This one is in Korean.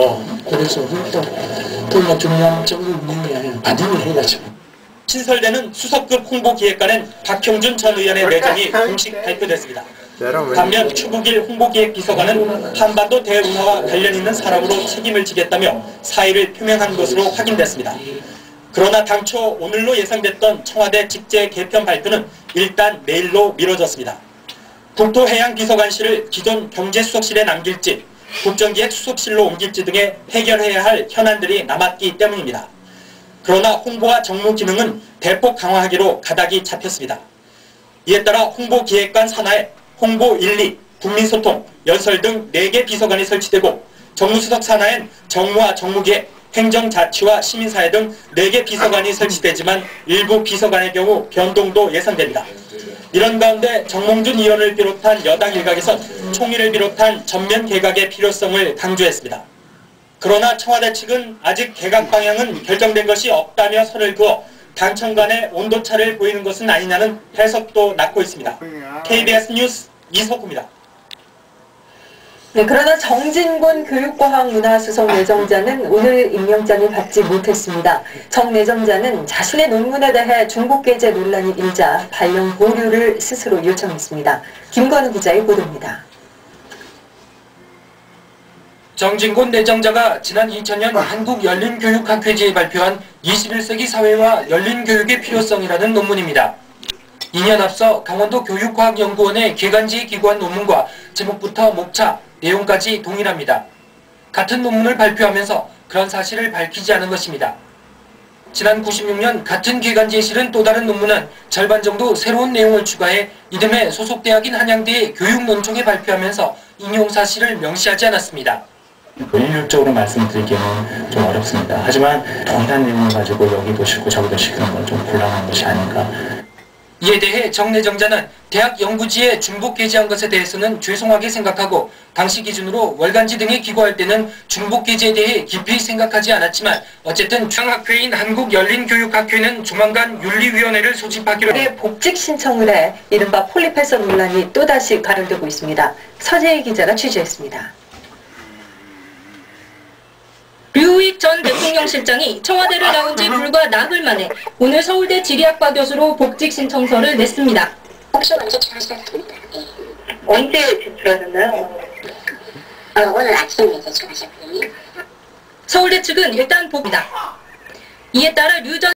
그래서 또 중요한 정부 운영에 반영을 해가지고 신설되는 수석급 홍보기획관은 박형준 전 의원의 내정이 공식 발표됐습니다. 반면 추국일 홍보기획 비서관은 한반도 대운하와 관련 있는 사람으로 책임을 지겠다며 사의를 표명한 것으로 확인됐습니다. 그러나 당초 오늘로 예상됐던 청와대 직제 개편 발표는 일단 내일로 미뤄졌습니다. 국토해양비서관실을 기존 경제수석실에 남길지 국정기획 수석실로 옮길지 등의 해결해야 할 현안들이 남았기 때문입니다. 그러나 홍보와 정무 기능은 대폭 강화하기로 가닥이 잡혔습니다. 이에 따라 홍보기획관 산하에 홍보 1, 2, 국민소통, 연설 등 4개 비서관이 설치되고 정무수석 산하엔 정무와 정무기획, 행정자치와 시민사회 등 4개 비서관이 설치되지만 일부 비서관의 경우 변동도 예상됩니다. 이런 가운데 정몽준 의원을 비롯한 여당 일각에선 총리를 비롯한 전면 개각의 필요성을 강조했습니다. 그러나 청와대 측은 아직 개각 방향은 결정된 것이 없다며 선을 그어 당청 간의 온도차를 보이는 것은 아니냐는 해석도 낳고 있습니다. KBS 뉴스 이석구입니다. 네, 그러나 정진곤 교육과학문화수석 내정자는 오늘 임명장을 받지 못했습니다. 정 내정자는 자신의 논문에 대해 중복게재 논란이 일자 발령 보류를 스스로 요청했습니다. 김건우 기자의 보도입니다. 정진곤 내정자가 지난 2000년 한국열린교육학회지에 발표한 21세기 사회와 열린교육의 필요성이라는 논문입니다. 2년 앞서 강원도 교육과학연구원의 개간지에 기고한 논문과 제목부터 목차, 내용까지 동일합니다. 같은 논문을 발표하면서 그런 사실을 밝히지 않은 것입니다. 지난 96년 같은 개간지에 실은 또 다른 논문은 절반 정도 새로운 내용을 추가해 이듬해 소속 대학인 한양대의 교육논총에 발표하면서 인용 사실을 명시하지 않았습니다. 일률적으로 말씀드리기는 좀 어렵습니다. 하지만 동일한 내용을 가지고 여기도 싣고 저기도 싣는 건 좀 곤란한 것이 아닌가. 이에 대해 정 내정자는 대학 연구지에 중복 게재한 것에 대해서는 죄송하게 생각하고 당시 기준으로 월간지 등에 기고할 때는 중복 게재에 대해 깊이 생각하지 않았지만 어쨌든 창학회인 한국열린교육학회는 조만간 윤리위원회를 소집하기로 복직 신청을 해 이른바 폴리페서 논란이 또다시 가열되고 있습니다. 서재희 기자가 취재했습니다. 류익 전 대통령 실장이 청와대를 나온 지 불과 나흘 만에 오늘 서울대 지리학과 교수로 복직 신청서를 냈습니다. 혹시 언제 제출하셨습니까? 언제 제출하셨나요? 오늘 아침에 제출하셨거든요. 서울대 측은 일단 복이다. 이에 따라 류 전